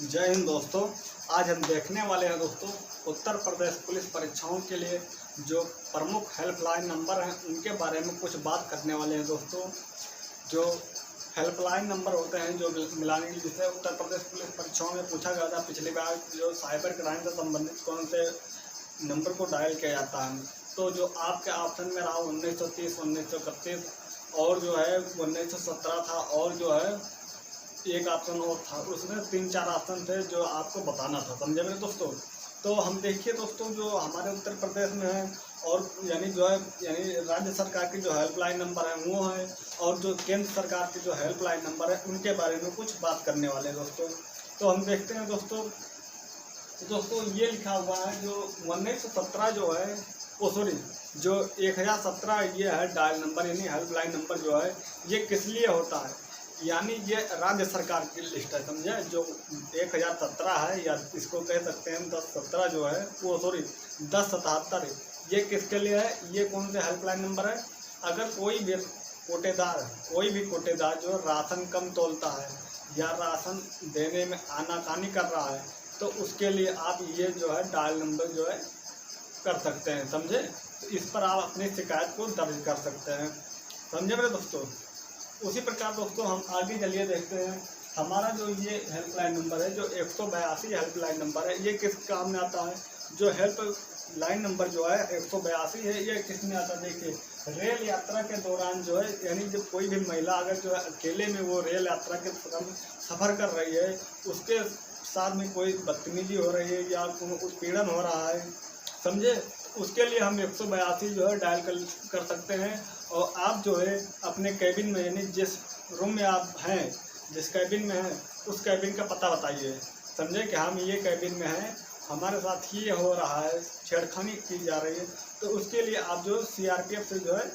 जय हिंद दोस्तों। आज हम देखने वाले हैं दोस्तों उत्तर प्रदेश पुलिस परीक्षाओं के लिए जो प्रमुख हेल्पलाइन नंबर हैं उनके बारे में कुछ बात करने वाले हैं दोस्तों। जो हेल्पलाइन नंबर होते हैं जो मिलाने के लिए, जिससे उत्तर प्रदेश पुलिस परीक्षाओं में पूछा गया था पिछली बार, जो साइबर क्राइम से संबंधित कौन से नंबर को डायल किया जाता है। तो जो आपके ऑप्शन में रहा 1930, 1931 और जो है 1917 था, और जो है एक ऑप्शन और था, उसमें 3-4 ऑप्शन थे जो आपको बताना था। समझे मेरे दोस्तों। तो हम देखिए दोस्तों, जो हमारे उत्तर प्रदेश में है और यानी राज्य सरकार की जो हेल्पलाइन नंबर है वो है, और जो केंद्र सरकार की जो हेल्पलाइन नंबर है उनके बारे में कुछ बात करने वाले हैं दोस्तों। तो हम देखते हैं दोस्तों। ये लिखा हुआ है जो 1917 जो है, जो 1017 ये है डायल नंबर, यानी हेल्पलाइन नंबर जो है ये किस लिए होता है, यानी ये राज्य सरकार की लिस्ट है। समझे। जो 1017 है, या इसको कह सकते हैं 1017 जो है, 1077 ये किसके लिए है, ये कौन से हेल्पलाइन नंबर है। अगर कोई भी कोटेदार जो राशन कम तोलता है या राशन देने में आनाकानी कर रहा है, तो उसके लिए आप ये जो है डायल नंबर जो है कर सकते हैं। समझे। तो इस पर आप अपनी शिकायत को दर्ज कर सकते हैं। समझे मेरे दोस्तों। उसी प्रकार दोस्तों हम आगे चलिए देखते हैं। हमारा जो ये हेल्पलाइन नंबर है, जो 182 हेल्पलाइन नंबर है, ये किस काम में आता है। जो हेल्पलाइन नंबर जो है 182 है, ये किस में आता है। देखिए, रेल यात्रा के दौरान जो है, यानी जब कोई भी महिला अगर जो है अकेले में वो रेल यात्रा के सफ़र कर रही है, उसके साथ में कोई बदतमीजी हो रही है या उत्पीड़न हो रहा है, समझे, उसके लिए हम 182 जो है डायल कर सकते हैं। और आप जो है अपने कैबिन में, यानी जिस रूम में आप हैं, जिस कैबिन में हैं, उस कैबिन का पता बताइए। समझे कि हम ये कैबिन में हैं, हमारे साथ ये हो रहा है, छेड़खानी की जा रही है, तो उसके लिए आप जो CRPF से जो है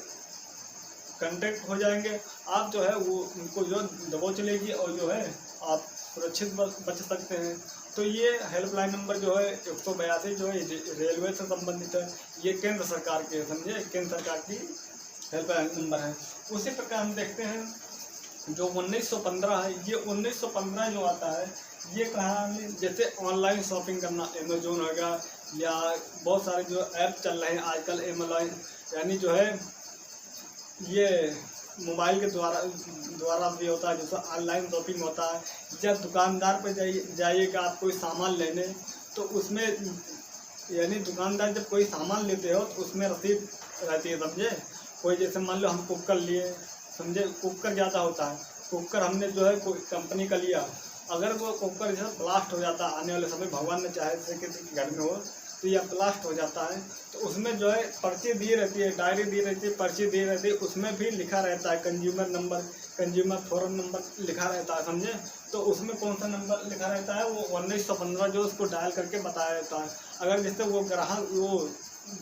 कांटेक्ट हो जाएंगे। आप जो है वो उनको जो दबोच लेगी और जो है आप सुरक्षित बच सकते हैं। तो ये हेल्पलाइन नंबर जो है 182 जो है रेलवे से संबंधित है, ये केंद्र सरकार के, समझे, केंद्र सरकार की हेल्पलाइन नंबर है। उसी प्रकार हम देखते हैं जो 1915 है, ये 1915 जो आता है, ये कहाँ, जैसे ऑनलाइन शॉपिंग करना, अमेजोन हो गया, या बहुत सारे जो ऐप चल रहे हैं आजकल अमेजोन, यानी जो है ये मोबाइल के द्वारा भी होता है, जैसे ऑनलाइन शॉपिंग होता है। जब दुकानदार पे जाइएगा आप कोई सामान लेने, तो उसमें यानी दुकानदार जब कोई सामान लेते हो तो उसमें रसीद रहती है। समझे। कोई जैसे मान लो हम कुकर लिए, समझे, कुकर ज़्यादा होता है, कुकर हमने जो है कोई कंपनी का लिया, अगर वो कुकर जो है ब्लास्ट हो जाता है आने वाले समय, भगवान ने चाहे जैसे कि घर में हो, तो यह ब्लास्ट हो जाता है, तो उसमें जो है पर्ची दी रहती है, डायरी दी रहती है, पर्ची दी रहती है, उसमें भी लिखा रहता है consumer number, consumer forum number लिखा रहता है। समझे। तो उसमें कौन सा नंबर लिखा रहता है, वो 1915 जो उसको डायल करके बताया जाता है। अगर जिससे वो ग्राहक, वो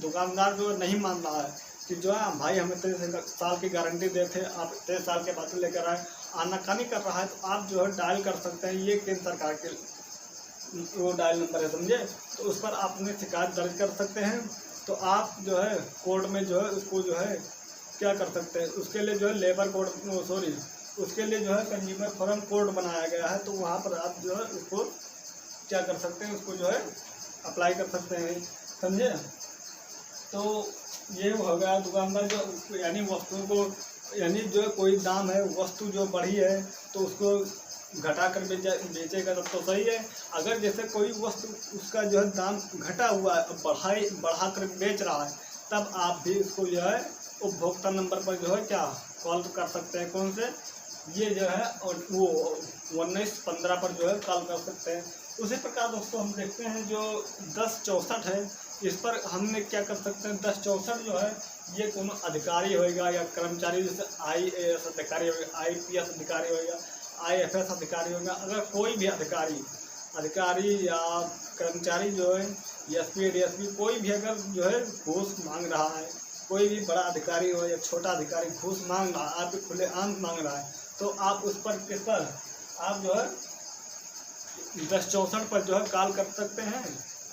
दुकानदार जो नहीं मान रहा है कि जो है भाई हमें 3 साल की गारंटी देते, आप 3 साल के बाद लेकर आए, आनाकानी कर रहा है, तो आप जो है डायल कर सकते हैं। ये केंद्र सरकार के वो डायल नंबर है। समझे। तो उस पर आप अपनी शिकायत दर्ज कर सकते हैं। तो आप जो है कोर्ट में जो है उसको जो है क्या कर सकते हैं, उसके लिए जो है लेबर कोड, उसके लिए जो है कंज्यूमर फोरम कोड बनाया गया है, तो वहाँ पर आप जो है उसको क्या कर सकते हैं, उसको जो है अप्लाई कर सकते हैं। समझे। तो ये हो गया दुकानदार जो, यानी वस्तुओं को, यानी जो कोई दाम है, वस्तु जो बढ़ी है तो उसको घटा कर बेचेगा तब तो सही है। अगर जैसे कोई वस्तु उसका जो है दाम घटा हुआ है, बढ़ा कर बेच रहा है, तब आप भी उसको जो है उपभोक्ता नंबर पर जो है क्या कॉल कर सकते हैं। कौन से, ये जो है, और वो 1915 पर जो है कॉल कर सकते हैं। उसी प्रकार दोस्तों हम देखते हैं जो 1064 है, इस पर हमने क्या कर सकते हैं। 1064 जो है ये कोनो अधिकारी होएगा या कर्मचारी, जैसे IAS अधिकारी होगा, IPS अधिकारी होगा, IFS अधिकारी होगा। अगर कोई भी अधिकारी या कर्मचारी जो है SP DSP कोई भी अगर जो है घूस मांग रहा है, कोई भी बड़ा अधिकारी हो या छोटा अधिकारी घूस मांग रहा है, आपके खुलेआम मांग रहा है, तो आप उस पर किस पर आप जो है 1064 पर जो है कॉल कर सकते हैं।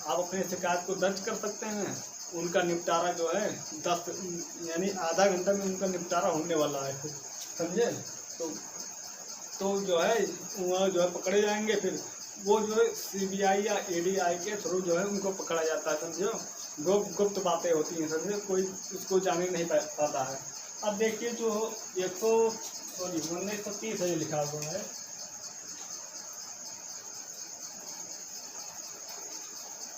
आप अपनी शिकायत को दर्ज कर सकते हैं। उनका निपटारा जो है 10 यानी आधा घंटा में उनका निपटारा होने वाला है। समझे। तो जो है वह जो है पकड़े जाएंगे, फिर वो जो है CBI या ADI के थ्रू जो है उनको पकड़ा जाता है, समझो। गुप्त बातें होती हैं, समझे, कोई उसको जाने नहीं पाता है। अब देखिए जो 1930 है, ये लिखा हुआ है।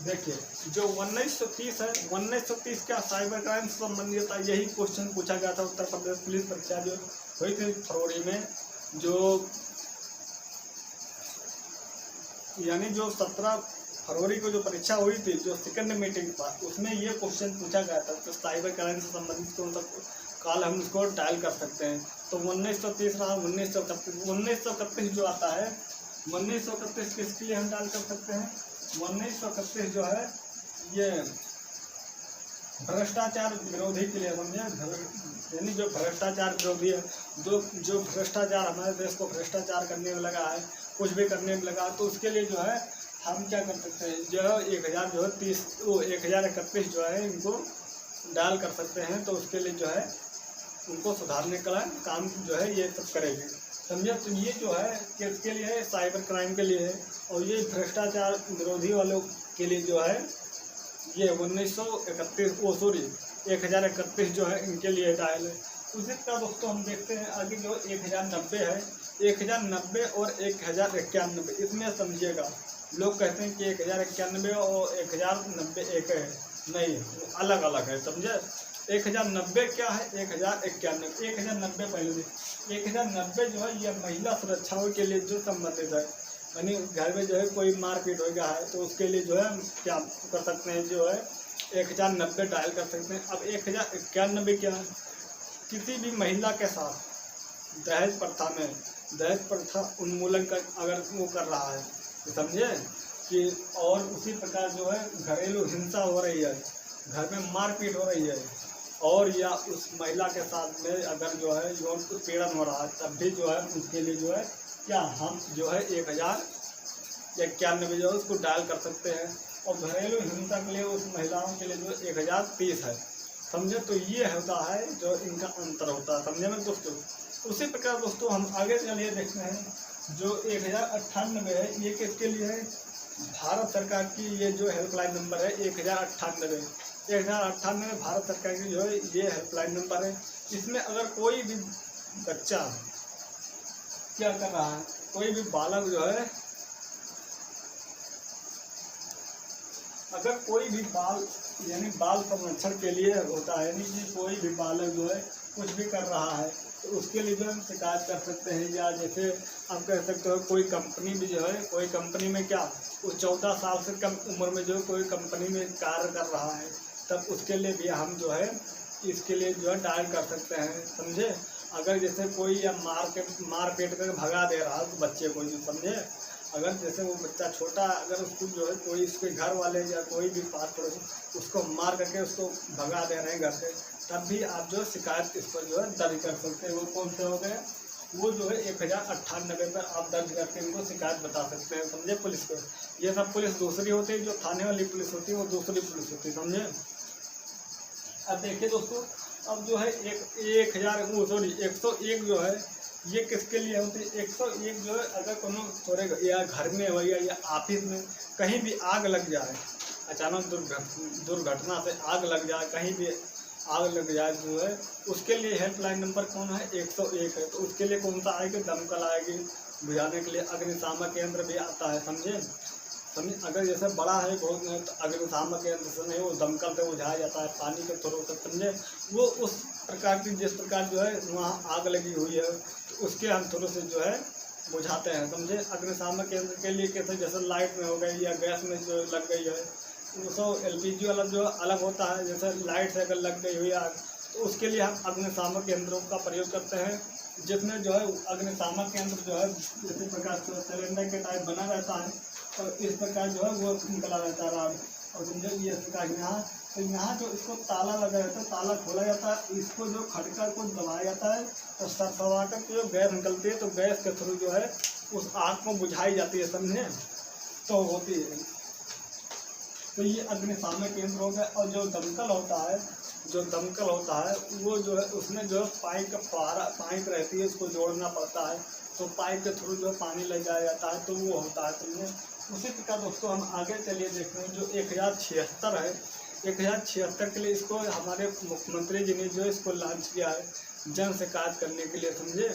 देखिए जो 1930 है, 1930 क्या साइबर क्राइम से संबंधित था, यही क्वेश्चन पूछा गया था उत्तर प्रदेश पुलिस परीक्षा जो हुई थी फरवरी में, जो यानी जो 17 फरवरी को जो परीक्षा हुई थी, जो सेकंड मीटिंग था, उसमें ये क्वेश्चन पूछा गया था तो साइबर क्राइम से संबंधित कौन सा काल हम उसको डायल कर सकते हैं। तो 1930 रहा, 1931 जो आता है, 1931 किसके लिए हम डायल कर सकते हैं? 1931 जो है ये भ्रष्टाचार विरोधी के लिए, समझे, यानी जो भ्रष्टाचार विरोधी है, जो भ्रष्टाचार हमारे देश को भ्रष्टाचार करने में लगा है, कुछ भी करने में लगा, तो उसके लिए जो है हम क्या कर सकते हैं, जो 1031 जो है इनको डायल कर सकते हैं। तो उसके लिए जो है उनको सुधारने का काम जो है ये सब करेंगे, समझे। तो ये जो है किसके लिए है? साइबर क्राइम के लिए है। और ये भ्रष्टाचार विरोधी वालों के लिए जो है ये 1031 जो है इनके लिए डायल है। उसी तरह दोस्तों हम देखते हैं आगे जो 1090 है, 1090 और 1091, इसमें समझिएगा लोग कहते हैं कि 1091 और 1090 एक है, नहीं, अलग अलग है, समझे। 1090 क्या है? 1091। 1090 पहले भी 1090 जो है ये महिला सुरक्षाओं के लिए जो संबंधित है, यानी घर में जो है कोई मारपीट हो गया है तो उसके लिए जो है क्या कर सकते हैं, जो है 1090 डायल कर सकते हैं। अब 1091 क्या है? किसी भी महिला के साथ दहेज प्रथा उन्मूलन का अगर वो कर रहा है, तो समझे कि, और उसी प्रकार जो है घरेलू हिंसा हो रही है, घर में मारपीट हो रही है, और या उस महिला के साथ में अगर जो है यौन उत्पीड़न हो रहा है, तब भी जो है उसके लिए जो है क्या हम जो है 1091 जो है उसको डायल कर सकते हैं। और घरेलू हिंसा के लिए उस महिलाओं के लिए जो 1030 है, समझे। तो ये होता है जो इनका अंतर होता है, समझे मेरे दोस्तों। उसी प्रकार दोस्तों हम आगे चलिए देखते हैं जो 1098 है, ये किसके लिए है? भारत सरकार की ये जो हेल्पलाइन नंबर है 1098 भारत सरकार की जो है ये हेल्पलाइन नंबर है। इसमें अगर कोई भी बच्चा क्या कर रहा है, कोई भी बालक जो है, अगर कोई भी यानी बाल संरक्षण के लिए होता है, यानी कि कोई भी बालक जो है कुछ भी कर रहा है तो उसके लिए जो हम शिकायत कर सकते हैं। या जैसे आप कह सकते हो कोई कंपनी भी जो है, कोई कंपनी में क्या वो 14 साल से कम उम्र में जो कोई कंपनी में कार्य कर रहा है, तब उसके लिए भी हम जो है इसके लिए जो है डायल कर सकते हैं, समझे। अगर जैसे कोई या मार पीट कर भगा दे रहा है तो बच्चे को, जो समझे, अगर जैसे वो बच्चा छोटा, अगर उसको जो है कोई उसके घर वाले या कोई भी पास पड़ोसी उसको मार करके उसको भगा दे रहे हैं घर से, तब भी आप जो शिकायत इस पर जो है दर्ज कर सकते हैं। वो कौन से हो गए? वो जो है 1098 पर आप दर्ज करके इनको शिकायत बता सकते हैं, समझे, पुलिस को। ये सब पुलिस दूसरी होती है, जो थाने वाली पुलिस होती है वो दूसरी पुलिस होती है, समझे। अब देखिए दोस्तों, अब जो है 101 जो है ये किसके लिए होती है? 101 जो है अगर कोनो थोड़े या घर में हो या ऑफिस में कहीं भी आग लग जाए, अचानक दुर्घटना से आग लग जाए, कहीं भी आग लग जाए जो है, उसके लिए हेल्पलाइन नंबर कौन है? 101 है। तो उसके लिए कौन सा आएगी? दमकल आएगी बुझाने के लिए, अग्निशामक केंद्र भी आता है, समझे। अगर जैसे बड़ा है बहुत तो अग्निशामक केंद्र से नहीं, वो दमकल से बुझाया जाता है पानी के थ्रू से, समझे। वो उस प्रकार की जिस प्रकार जो है वहाँ आग लगी हुई है तो उसके हम थ्रू से जो है बुझाते हैं, समझे। अग्निशामक केंद्र के लिए कैसे, जैसे लाइट में हो गई या गैस में जो लग गई है, वो LPG वाला जो अलग होता है, जैसे लाइट से अगर लग गई हुई आग तो उसके लिए हम अग्निशामक केंद्रों का प्रयोग करते हैं, जिसमें जो है अग्निशामक केंद्र जो है इसी प्रकार से सिलेंडर के टाइप बना रहता है और इस प्रकार जो है वो निकला रहता है राड, और समझे ये प्रकार यहाँ, तो यहाँ जो इसको ताला लगा रहता है, ताला खोला जाता है, इसको जो खटका को दबाया जाता है और सरसवा कर जो गैस निकलती है तो गैस के थ्रू जो है उस आग को बुझाई जाती है, समझे, तो होती है। तो ये अग्निशामक केंद्र हो गया। और जो दमकल होता है वो जो है उसमें जो है पाइप रहती है, उसको जोड़ना पड़ता है तो पाइप के थ्रू जो पानी ले जाया जाता है, तो वो होता है। समझे। उसी प्रकार दोस्तों हम आगे चलिए देखते हैं जो 1076 है, 1076 के लिए इसको हमारे मुख्यमंत्री जी ने जो इसको लॉन्च किया है जन शिकायत करने के लिए। समझे।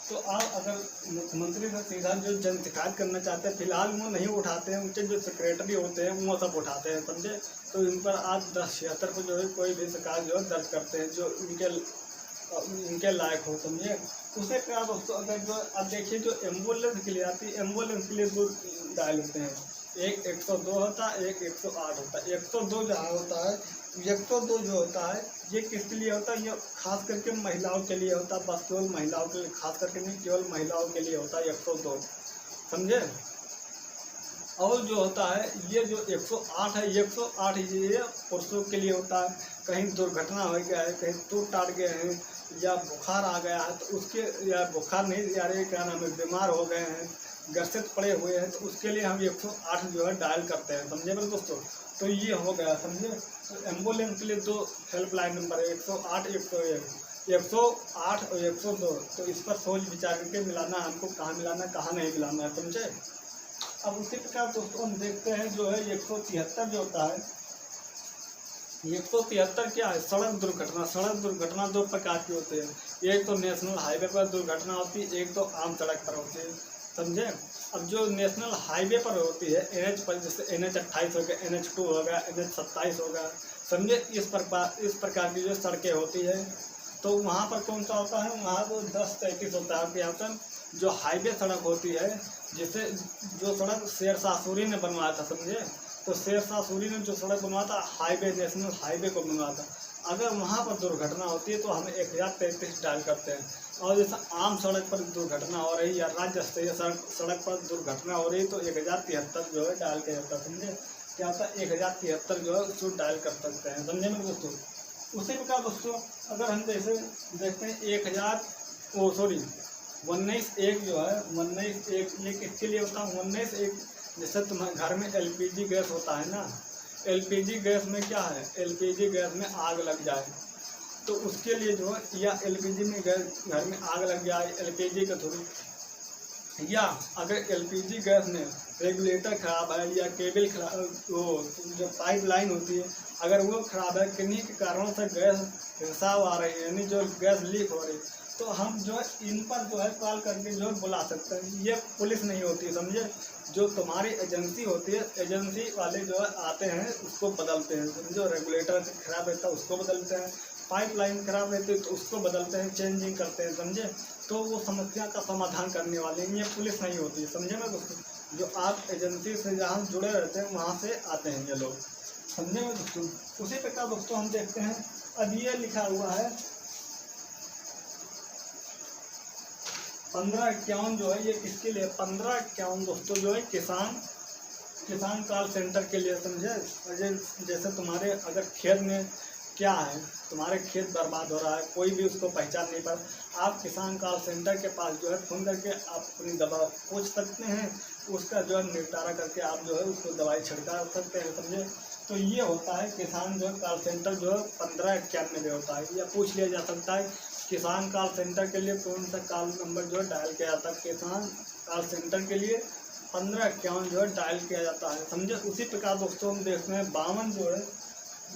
तो आप अगर मुख्यमंत्री से सीधा जो जन शिकायत करना चाहते हैं, फिलहाल वो नहीं उठाते हैं, उनके जो सेक्रेटरी होते हैं वो सब उठाते हैं। समझे। तो इन पर आज 1076 को जो है कोई भी शिकायत जो है दर्ज करते हैं जो इनके लायक हो। समझे। उसे क्या दोस्तों, अगर जो अब देखिए जो एम्बुलेंस के लिए आती है, एम्बुलेंस के लिए 2 डायल होते हैं, एक 102 होता है, एक 108 होता है। 102 जहाँ होता है, 102 जो होता है ये किसके लिए होता है, ये खास करके महिलाओं के लिए होता है, बस केवल महिलाओं के लिए, खास करके नहीं, केवल महिलाओं के लिए होता है 102। समझे। और जो होता है ये जो 108 है, 108 ये पुरुषों के लिए होता है। कहीं दुर्घटना हो गया है, कहीं टूट टाट गए हैं या बुखार आ गया है तो उसके, या बुखार नहीं, यार क्या नाम है, बीमार हो गए हैं, ग्रसित पड़े हुए हैं, तो उसके लिए हम 108 जो है डायल करते हैं। समझे मेरे दोस्तों। तो ये हो गया। समझे। तो एम्बुलेंस के लिए 2 हेल्पलाइन नंबर है, 108, 101, 108 और 102। तो इस पर सोच विचार करके मिलाना है हमको, कहाँ मिलाना है कहाँ नहीं मिलाना है। समझे। अब उसी प्रकार दोस्तों हम देखते हैं जो है 173 जो होता है, 173 क्या है, सड़क दुर्घटना। सड़क दुर्घटना 2 प्रकार की होती है, एक तो नेशनल हाईवे पर दुर्घटना होती है, एक तो आम सड़क पर होती है। समझे। अब जो नेशनल हाईवे पर होती है, NH पर, जैसे NH 28 हो गया, NH 2 हो गया, NH 27 हो गया। समझे। इस प्रकार की जो सड़कें होती है, तो वहाँ पर कौन सा होता है, वहाँ तो 10-33 होता है। यहाँ पर जो हाईवे सड़क होती है, जिसे जो सड़क शेरशाह सूरी ने बनवाया था। समझे। तो शेरशाह सूरी ने जो सड़क बनवाया था, हाईवे, नेशनल हाईवे को बनवाया था, अगर वहाँ पर दुर्घटना होती है तो हम 1033 डायल करते हैं। और जैसे आम सड़क पर दुर्घटना हो रही या राज्य स्तरीय सड़क पर दुर्घटना हो रही तो 1073 जो है डायल किया जाता है। समझे। क्या होता है, 1073 जो है उसको डायल कर सकते हैं। समझे मेरे दोस्तों। उसी प्रकार दोस्तों अगर हम जैसे देखते हैं 19(1) जो है, 19(1) ये किसके लिए होता है, 19(1) जैसे तुम्हारे घर में LPG गैस होता है ना, LPG गैस में क्या है, LPG गैस में आग लग जाए तो उसके लिए जो है, या LPG में गैस घर में आग लग जाए LPG के थ्रू, या अगर LPG गैस में रेगुलेटर खराब है या केबल खराब, वो जो पाइपलाइन होती है अगर वो खराब है, किन्हीं के कारणों से गैस रिसाव आ रही है, यानी जो गैस लीक हो रही है, तो हम जो है इन पर जो है कॉल करके जो है बुला सकते हैं। ये पुलिस नहीं होती। समझे। जो तुम्हारी एजेंसी होती है, एजेंसी वाले जो है आते हैं उसको बदलते हैं। जो रेगुलेटर खराब रहता है उसको बदलते हैं, पाइपलाइन खराब रहती है तो उसको बदलते हैं, चेंजिंग करते हैं। समझे। तो वो समस्या का समाधान करने वाले हैं, ये पुलिस नहीं होती है। समझे ना दोस्तों। जो आप एजेंसी से जहाँ जुड़े रहते हैं वहाँ से आते हैं ये लोग। समझे ना दोस्तों। उसी प्रकार दोस्तों हम देखते हैं, अब ये लिखा हुआ है 1551 जो है, ये किसके लिए, 1551 दोस्तों जो है किसान कॉल सेंटर के लिए। समझे। जैसे तुम्हारे अगर खेत में क्या है, तुम्हारे खेत बर्बाद हो रहा है, कोई भी उसको पहचान नहीं पा, आप किसान कॉल सेंटर के पास जो है फ़ोन करके आप अपनी दवा पूछ सकते हैं, उसका जो है निपटारा करके आप जो है उसको दवाई छिड़का सकते हैं। समझे। तो ये होता है किसान जो है कॉल सेंटर जो है 1591 में होता है। या पूछ लिया जा सकता है किसान कॉल सेंटर के लिए कौन सा कॉल नंबर जो है डायल किया जाता है, किसान कॉल सेंटर के लिए 1551 जो है डायल किया जाता है। समझे। उसी प्रकार दोस्तों हम देखते हैं 52 जो है,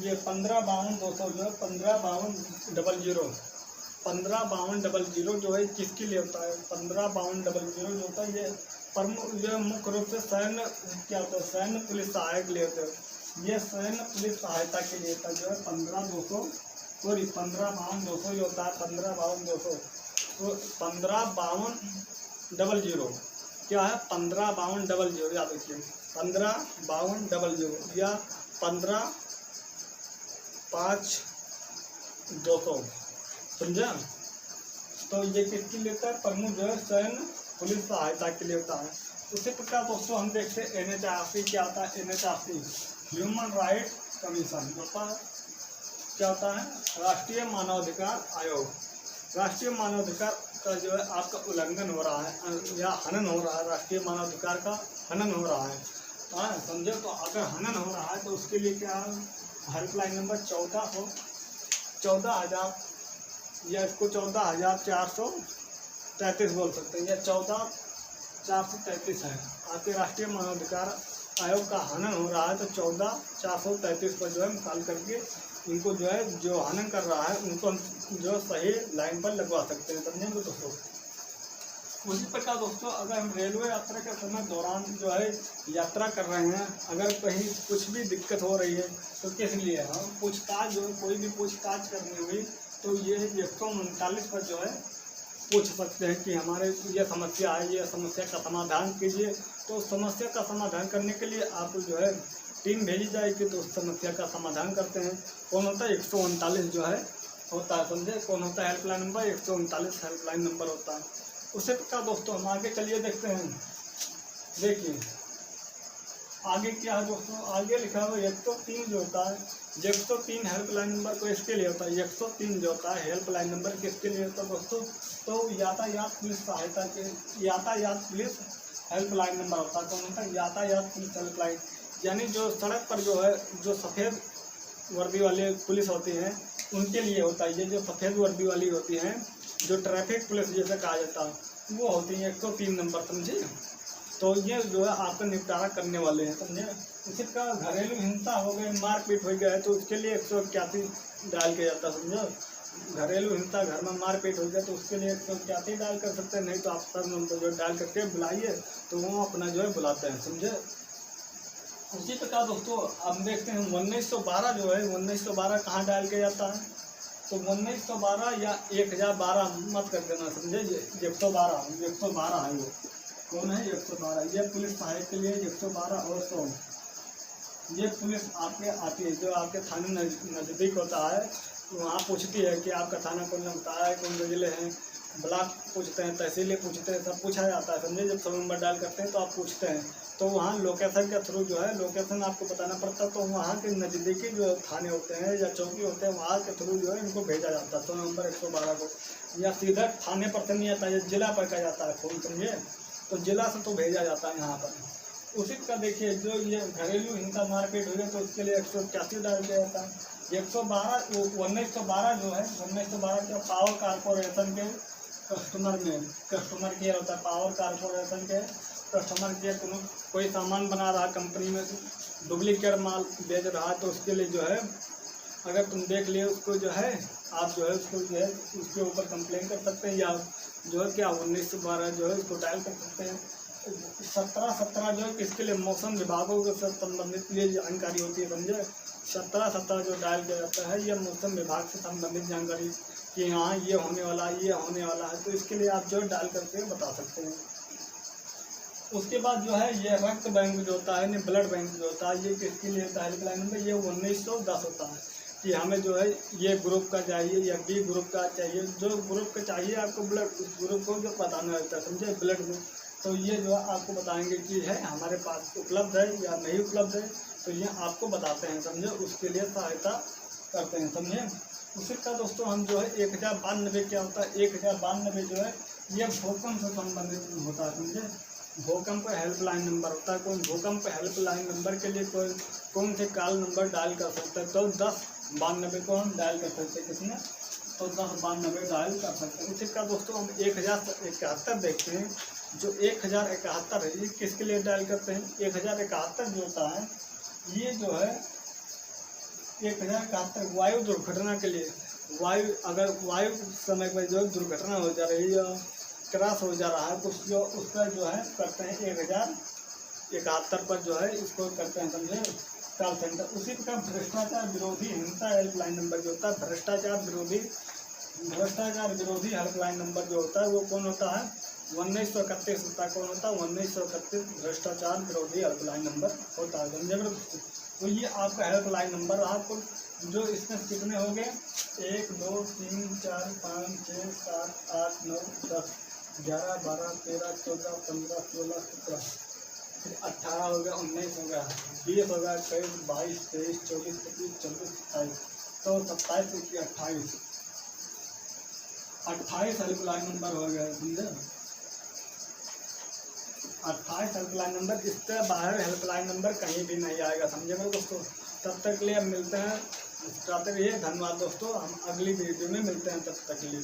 ये 1552 जो है 155200 जो है किसके लिए होता है, 155200 जो होता है ये प्रमुख जो है मुख्य रूप से सैन्य क्या होता है, सैन्य पुलिस सहायक के लिए होते हैं। ये सैन्य पुलिस सहायता के लिए होता है जो है 155200 जो होता है 155200। तो 155200 क्या है, 155200 याद रखिए, 155200 या 155200। समझा। तो ये किसके लिए होता है, प्रमुख जो है सैन्य पुलिस सहायता के लिए होता है। उसी प्रकार दोस्तों हम देखते हैं NHRC क्या होता है, NHRC ह्यूमन राइट कमीशन होता है। क्या होता है, राष्ट्रीय मानवाधिकार आयोग। राष्ट्रीय मानवाधिकार का जो है आपका उल्लंघन हो रहा है या हनन हो रहा है, राष्ट्रीय मानवाधिकार का हनन हो रहा है। समझे। तो अगर हनन हो रहा है तो उसके लिए क्या हेल्पलाइन नंबर 14,000 या इसको 14,400 1433 बोल सकते हैं, या 14,433 है। आपके राष्ट्रीय मानवाधिकार आयोग का हनन हो रहा है तो 14,433 पर जो है मिसाल करके उनको जो है जो हनन कर रहा है उनको जो सही लाइन पर लगवा सकते हैं, समझेंगे दोस्तों। उसी प्रकार दोस्तों अगर हम रेलवे यात्रा के समय दौरान जो है यात्रा कर रहे हैं, अगर कहीं कुछ भी दिक्कत हो रही है तो किस लिए हम पूछताछ जो कोई भी पूछताछ करनी हुई तो ये 139 पर जो है पूछ सकते हैं कि हमारे ये समस्या है, ये समस्या का समाधान कीजिए। तो समस्या का समाधान करने के लिए आपको जो है टीम भेजी जाएगी तो उस समस्या का समाधान करते हैं। कौन होता है 139 जो है होता है, समझे, कौन होता है हेल्पलाइन नंबर 139 हेल्पलाइन नंबर होता है। उसी प्रकार दोस्तों हम आगे चलिए देखते हैं। देखिए आगे क्या है दोस्तों, आगे लिखा हुआ 103 जो होता है 103 हेल्पलाइन नंबर को इसके लिए होता है। 103 जो होता है हेल्पलाइन नंबर किसके लिए होता है दोस्तों, तो यातायात पुलिस सहायता के यातायात पुलिस हेल्पलाइन नंबर होता है। कौन होता है यातायात पुलिस हेल्पलाइन, यानी जो सड़क पर जो है जो सफ़ेद वर्दी वाले पुलिस होती हैं उनके लिए होता है। ये जो सफ़ेद वर्दी वाली होती हैं जो ट्रैफिक पुलिस जैसे कहा जाता है वो होती है 103 नंबर, समझे। तो ये जो है आपका निपटारा करने वाले हैं, समझे। इसी का घरेलू हिंसा हो गई, मारपीट हो गया है तो उसके लिए 181 डायल किया जाता है, समझो। घरेलू हिंसा घर में मारपीट हो गया तो उसके लिए 181 डायल कर सकते हैं, नहीं तो आप सब नंबर जो डायल करके बुलाइए तो वो अपना जो है बुलाते हैं, समझे। उसी प्रकार दोस्तों हम देखते हैं 1912 जो है 1912 कहाँ डायल किया जाता है, तो 1912 या 1012 मत कर देना, समझे। 112 है वो, कौन है 112, ये पुलिस सहायक के लिए 112 और 100 ये पुलिस आपके आती है जो आपके थाने नज़दीक होता है। तो वहाँ पूछती है कि आपका थाना कौन होता है, कौन जिले हैं, ब्लॉक पूछते हैं, तहसीलें पूछते हैं, सब पूछा जाता है, समझे। जब 100 नंबर डायल करते हैं तो आप पूछते हैं तो वहाँ लोकेशन के थ्रू जो है लोकेशन आपको बताना पड़ता है। तो वहाँ के नज़दीकी जो थाने होते हैं या चौकी होते हैं वहाँ के थ्रू जो है इनको भेजा जाता है 100 नंबर 112 को, या सीधा थाने पर से नहीं आता है, जिला पर का जाता है फोन, समझिए। तो जिला से तो भेजा जाता है यहाँ पर। उसी का देखिए जो ये घरेलू हिंसा मारपीट हुई है तो उसके लिए 181 डाल दिया जाता है। 1912 जो है 1912 के पावर कारपोरेशन के कस्टमर केयर होता है। पावर कारपोरेशन के कस्टमर केयर कोई सामान बना रहा कंपनी में डुप्लीकेट माल बेच रहा है तो उसके लिए जो है अगर तुम देख लिए उसको जो है आप जो है उसको जो है उसके ऊपर कंप्लेन कर सकते हैं, या जो है क्या 1912 जो है उसको डायल कर सकते हैं। 17 जो है किसके लिए मौसम विभागों के साथ संबंधित ये जानकारी होती है, समझे। 17 जो डायल किया जाता है ये मौसम विभाग से संबंधित जानकारी कि हाँ ये होने वाला है तो इसके लिए आप जो है डायल करके बता सकते हैं। उसके बाद जो है ये रक्त बैंक जो होता है ब्लड बैंक जो होता है ये किसके लिए होता है हेल्पलाइन नंबर, ये 1910 होता है कि हमें जो है ये ग्रुप का चाहिए या बी ग्रुप का चाहिए, जो ग्रुप का चाहिए आपको ब्लड उस ग्रुप को जो बताना रहता है, समझे, ब्लड ग्रुप। तो ये जो है आपको बताएंगे कि है हमारे पास उपलब्ध है या नहीं उपलब्ध है, तो ये आपको बताते हैं, समझे, उसके लिए सहायता करते हैं, समझे। उसी का दोस्तों हम जो है 1092 क्या होता है 1092 जो है ये भूकंप से संबंधित होता है, समझे। भूकंप हेल्पलाइन नंबर होता है। कौन भूकंप हेल्पलाइन नंबर के लिए कौन से कॉल नंबर डायल कर सकते हैं, तो 1092 को हम डायल कर सकते हैं, किसने, तो 1092 डायल कर सकते हैं। इसी का दोस्तों हम 1071 देखते हैं। जो 1071 है ये किसके लिए डायल करते हैं, 1071 जो होता है ये जो है 1071 वायु दुर्घटना के लिए, अगर वायु समय पर जो दुर्घटना हो जा रही है या क्रैश हो जा रहा है कुछ जो उसका जो है करते हैं 1071 पर जो है इसको करते हैं, समझे, कॉल सेंटर। उसी प्रकार भ्रष्टाचार विरोधी हिंसा हेल्पलाइन नंबर जो होता है भ्रष्टाचार विरोधी हेल्पलाइन नंबर जो होता है वो कौन होता है 1931 होता है। कौन होता है 1931 भ्रष्टाचार विरोधी हेल्पलाइन नंबर होता है, समझे। तो ये आपका हेल्पलाइन नंबर आपको जो इसमें कितने हो गए 1 2 3 4 5 6 7 8 9 10 11 12 13 14 15 16 17 फिर 18 हो गया 19 हो गया 20 हो गया 21 22 23 24 25 26 27 तो 27 की 28 हेल्पलाइन नंबर हो गया, समझे। 28 हेल्पलाइन नंबर, इससे बाहर हेल्पलाइन नंबर कहीं भी नहीं आएगा, समझे मेरे दोस्तों। तब तक के लिए मिलते हैं, ये धन्यवाद दोस्तों, हम अगली वीडियो में मिलते हैं, तब तक के लिए।